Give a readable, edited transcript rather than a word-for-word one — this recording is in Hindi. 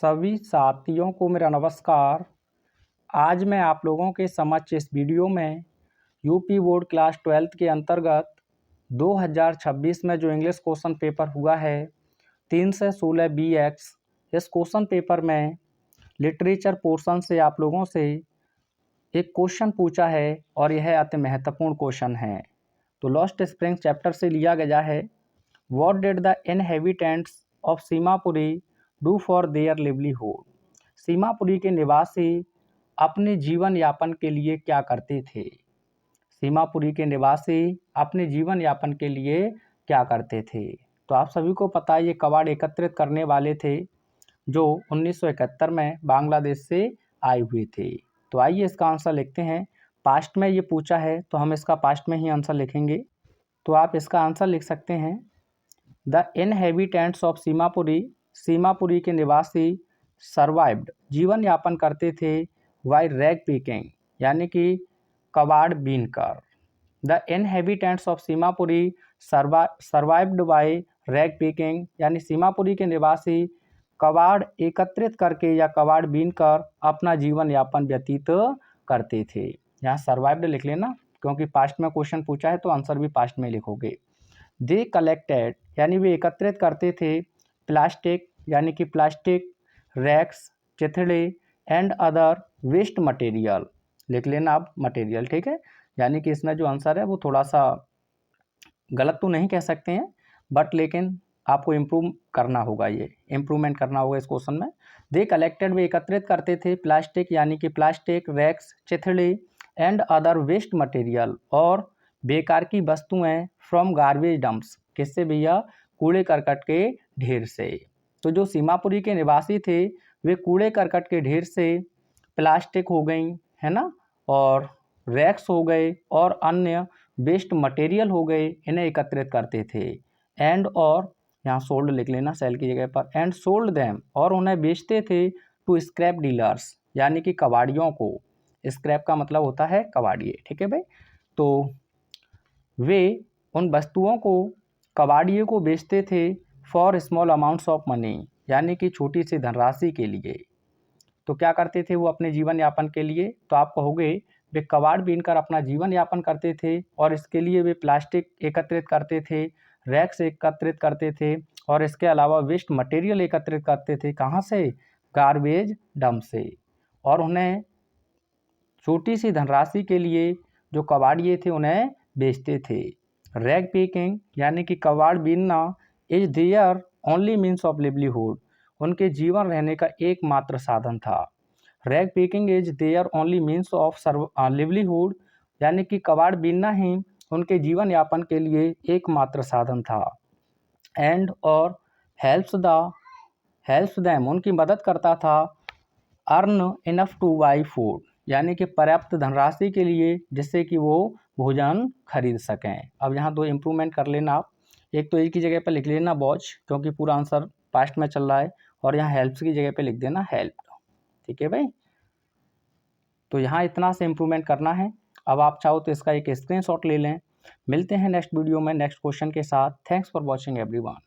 सभी साथियों को मेरा नमस्कार। आज मैं आप लोगों के समक्ष इस वीडियो में यूपी बोर्ड क्लास 12th के अंतर्गत 2026 में जो इंग्लिश क्वेश्चन पेपर हुआ है 3 से 16 BX, इस क्वेश्चन पेपर में लिटरेचर पोर्शन से आप लोगों से एक क्वेश्चन पूछा है और यह अति महत्वपूर्ण क्वेश्चन है। तो लॉस्ट स्प्रिंग चैप्टर से लिया गया है। What did the inhabitants of Seemapuri do for their livelihood? Seemapuri के निवासी अपने जीवन यापन के लिए क्या करते थे? सीमापुरी के निवासी अपने जीवन यापन के लिए क्या करते थे? तो आप सभी को पता है ये कबाड़ एकत्रित करने वाले थे जो 1971 में बांग्लादेश से आए हुए थे। तो आइए इसका आंसर लिखते हैं। पास्ट में ये पूछा है तो हम इसका पास्ट में ही आंसर लिखेंगे। तो आप इसका आंसर लिख सकते हैं the inhabitants of Seemapuri, Seemapuri के निवासी सर्वाइव्ड, जीवन यापन करते थे वाई रैग पिकिंग, यानी कि कबाड़ बीनकर। The inhabitants of Seemapuri survived by rag picking, यानी सीमापुरी के निवासी कबाड़ एकत्रित करके या कबाड़ बीनकर अपना जीवन यापन व्यतीत करते थे। यहाँ सर्वाइव्ड लिख लेना क्योंकि पास्ट में क्वेश्चन पूछा है तो आंसर भी पास्ट में लिखोगे। दे कलेक्टेड, यानी वे एकत्रित करते थे प्लास्टिक, यानी कि प्लास्टिक, रैक्स, चिथड़े एंड अदर वेस्ट मटेरियल, लिख लेना आप मटेरियल, ठीक है। यानी कि इसमें जो आंसर है वो थोड़ा सा गलत तो नहीं कह सकते हैं बट लेकिन आपको इम्प्रूव करना होगा, ये इम्प्रूवमेंट करना होगा इस क्वेश्चन में। दे कलेक्टेड, वे एकत्रित करते थे प्लास्टिक, यानी कि प्लास्टिक, रैक्स, चिथड़े एंड अदर वेस्ट मटेरियल, और बेकार की वस्तुएं फ्रॉम गार्बेज डंप्स, किससे भैया? कूड़े करकट के ढेर से। तो जो सीमापुरी के निवासी थे वे कूड़े करकट के ढेर से प्लास्टिक हो गई, है ना, और रैक्स हो गए और अन्य वेस्ट मटेरियल हो गए, इन्हें एकत्रित करते थे। एंड, और यहाँ सोल्ड लिख लेना सेल की जगह पर, एंड सोल्ड देम, और उन्हें बेचते थे टू स्क्रैप डीलर्स, यानी कि कबाड़ियों को। स्क्रैप का मतलब होता है कबाड़िए, ठीक है भाई। तो वे उन वस्तुओं को कबाड़िए को बेचते थे for small amounts of money, यानी कि छोटी सी धनराशि के लिए। तो क्या करते थे वो अपने जीवन यापन के लिए? तो आप कहोगे वे कबाड़ बीनकर अपना जीवन यापन करते थे और इसके लिए वे प्लास्टिक एकत्रित करते थे, रैक्स एकत्रित करते थे और इसके अलावा वेस्ट मटेरियल एकत्रित करते थे। कहाँ से? गार्बेज डंप से। और उन्हें छोटी सी धनराशि के लिए जो कबाड़िए थे उन्हें बेचते थे। रैग पिकिंग, यानी कि कबाड़ बीनना, is their only means of livelihood, उनके जीवन रहने का एकमात्र साधन था। Rag picking is their only means of livelihood, यानी कि कबाड़ बीनना ही उनके जीवन यापन के लिए एकमात्र साधन था। एंड, और हेल्प्स देम, उनकी मदद करता था earn enough two by food, यानी कि पर्याप्त धनराशि के लिए जिससे कि वो भोजन खरीद सकें। अब यहाँ दो इम्प्रूवमेंट कर लेना आप। एक तो एक की जगह पर लिख लेना वॉच, क्योंकि पूरा आंसर पास्ट में चल रहा है, और यहाँ हेल्प्स की जगह पे लिख देना हेल्प, ठीक है भाई। तो यहाँ इतना से इम्प्रूवमेंट करना है। अब आप चाहो तो इसका एक स्क्रीनशॉट ले लें। मिलते हैं नेक्स्ट वीडियो में नेक्स्ट क्वेश्चन के साथ। Thanks for watching everyone.